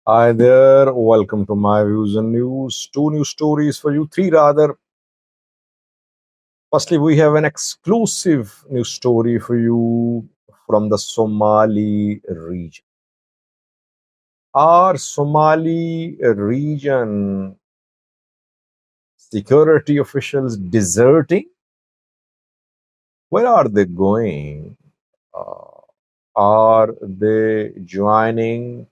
Hi there, welcome to my views and news. Two news stories for you, three rather. Firstly, we have an exclusive news story for you from the Somali region. Are Somali region security officials deserting? Where are they going? Are they joining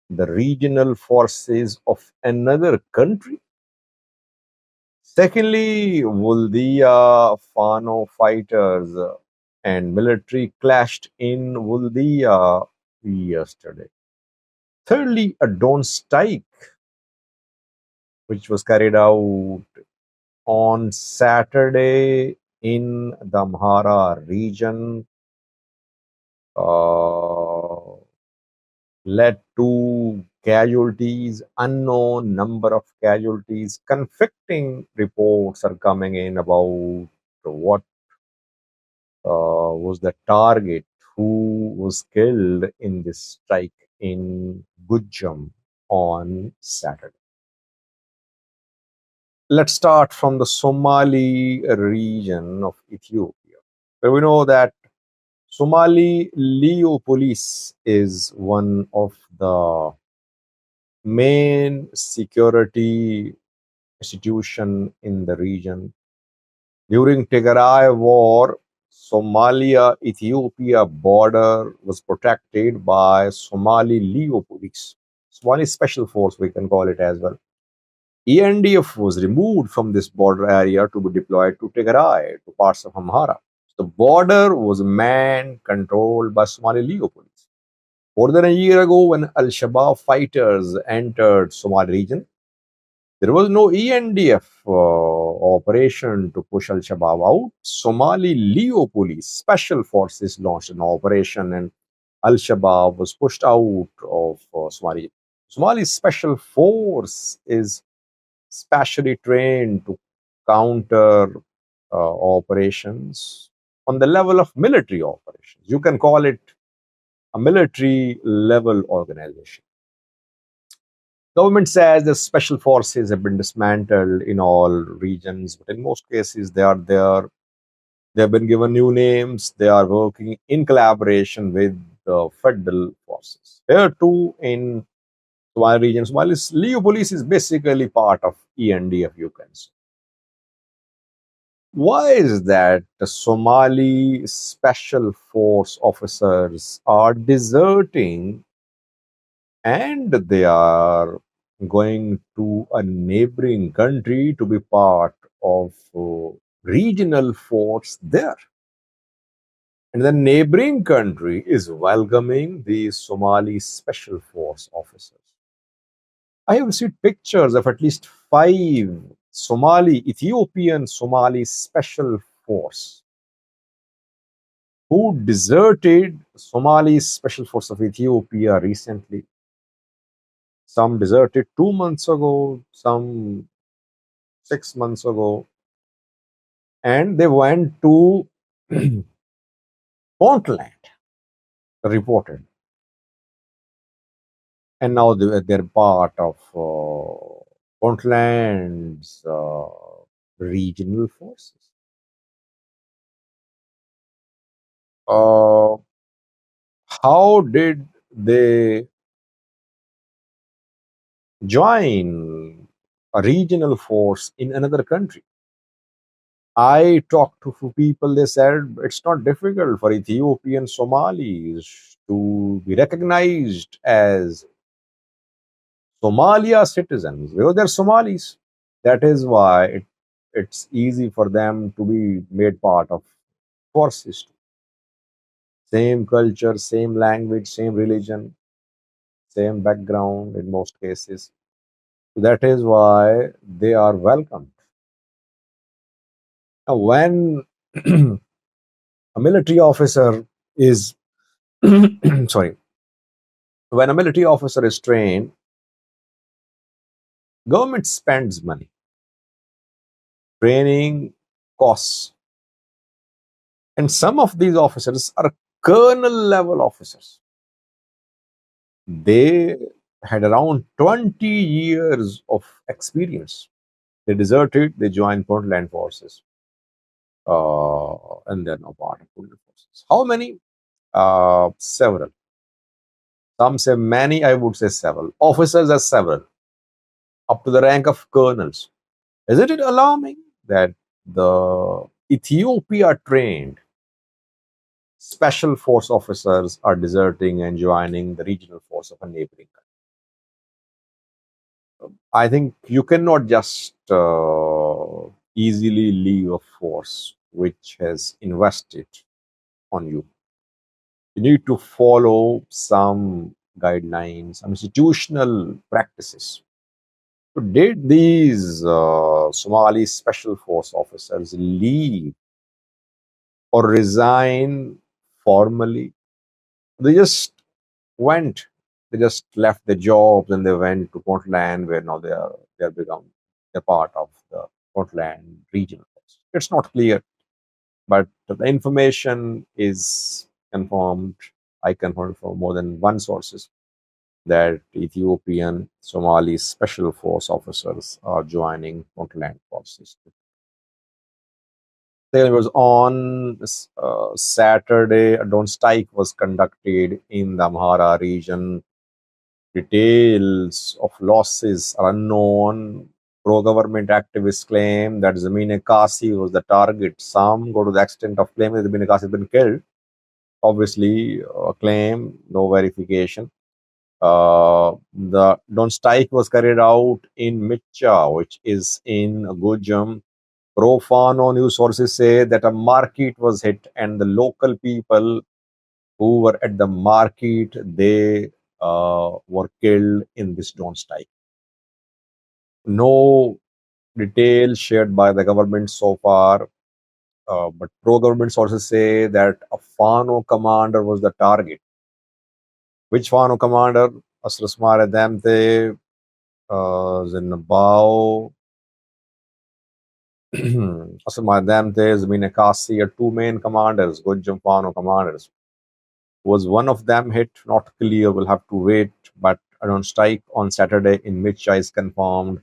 the regional forces of another country? Secondly, Woldia Fano fighters and military clashed in Woldia yesterday. Thirdly, a drone strike which was carried out on Saturday in the Amhara region uh, led to casualties, unknown number of casualties. Conflicting reports are coming in about what was the target who was killed in this strike in Gojjam on Saturday. Let's start from the Somali region of Ethiopia, where we know that Somali Leo police is one of the main security institution in the region. During Tigray war, Somalia-Ethiopia border was protected by Somali Leo police, Somali Special Force, we can call it as well. ENDF was removed from this border area to be deployed to Tigray, to parts of Amhara. The border was manned, controlled by Somali Leo police. More than a year ago, when Al-Shabaab fighters entered Somali region, there was no ENDF operation to push Al Shabaab out. Somali Leo police special forces launched an operation, and Al Shabaab was pushed out of Somali. Somali special force is specially trained to counter operations on the level of military operations. You can call it a military level organization. Government says the special forces have been dismantled in all regions, but in most cases they are there. They have been given new names. They are working in collaboration with the federal forces. Here too in Somali region, Somali's Leo police is basically part of ENDF, you can say. Why is that the Somali special force officers are deserting and they are going to a neighboring country to be part of regional force there? And the neighboring country is welcoming these Somali special force officers. I have seen pictures of at least five Ethiopian Somali special force who deserted Somali special force of Ethiopia recently. Some deserted 2 months ago, some 6 months ago, and they went to Puntland, reported, and now they're part of Puntland's regional forces. Uh, how did they join a regional force in another country? I talked to few people, they said it's not difficult for Ethiopian Somalis to be recognized as Somalia citizens because they're Somalis. That is why it's easy for them to be made part of forces. Same culture, same language, same religion, same background in most cases. That is why they are welcomed. Now, when a military officer is sorry, when a military officer is trained, government spends money. Training costs. And some of these officers are colonel level officers. They had around 20 years of experience. They deserted, they joined Puntland forces, and they're now part of Puntland forces. How many? Several. Some say many, I would say several. Officers are several, up to the rank of colonels. Isn't it alarming that the Ethiopia trained special force officers are deserting and joining the regional force of a neighboring country? I think you cannot just easily leave a force which has invested on you. You need to follow some guidelines, some institutional practices. So did these Somali special force officers leave or resign formally? They just went. They just left their jobs and they went to Portland, where now they are become they're part of the Portland regional force. It's not clear, but the information is confirmed. I confirmed from more than one sources that Ethiopian Somali special force officers are joining Puntland forces. There was on Saturday, a drone strike was conducted in the Amhara region. Details of losses are unknown. Pro-government activists claim that Zamine Kasi was the target. Some go to the extent of claiming that Zamine Kasi has been killed. Obviously, a claim, no verification. The drone strike was carried out in Micha, which is in Gojjam. Fano news sources say that a market was hit, and the local people who were at the market, they were killed in this drone strike. No details shared by the government so far, but pro-government sources say that a Fano commander was the target. Which Fano commander? Asrasmare Damte, Zinabao, Asrasmare Damte, Zminekasi are two main commanders, Gojjam Fano commanders. Was one of them hit? Not clear. We'll have to wait. But a drone strike on Saturday in Micha is confirmed,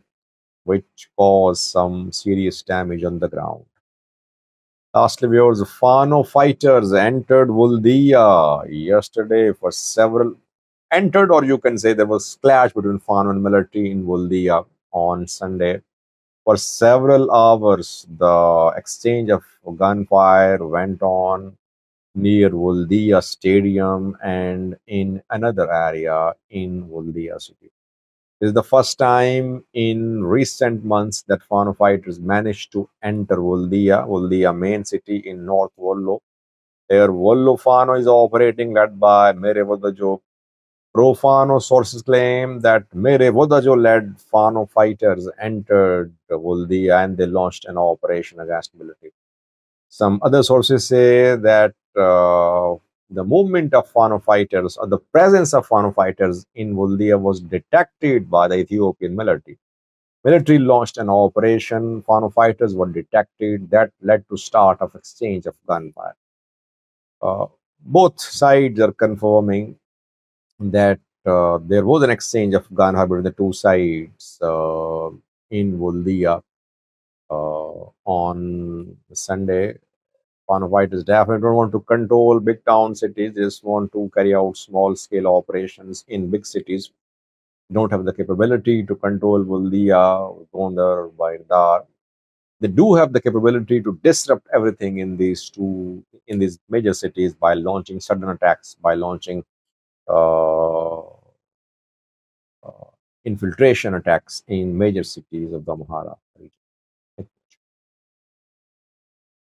which caused some serious damage on the ground. Lastly, viewers, Fano fighters entered Woldia yesterday for several entered, or you can say there was clash between Fano and military in Woldia on Sunday. For several hours, the exchange of gunfire went on near Woldia Stadium and in another area in Woldia city. This is the first time in recent months that Fano fighters managed to enter Woldia main city in North Wollo. There, Wollo Fano is operating, led by Mere Vodajo. Pro-Fano sources claim that Mere Vodajo-led Fano fighters entered Woldia and they launched an operation against military. Some other sources say that the movement of Fano fighters or the presence of Fano fighters in Woldia was detected by the Ethiopian military. Military launched an operation. Fano fighters were detected. That led to start of exchange of gunfire. Both sides are confirming that there was an exchange of gunfire between the two sides in Woldia on Sunday. Fano fighters definitely don't want to control big town cities. They just want to carry out small scale operations in big cities. Don't have the capability to control Woldia, Gondar, Baidar. They do have the capability to disrupt everything in these major cities by launching sudden attacks, by launching uh, infiltration attacks in major cities of the Amhara.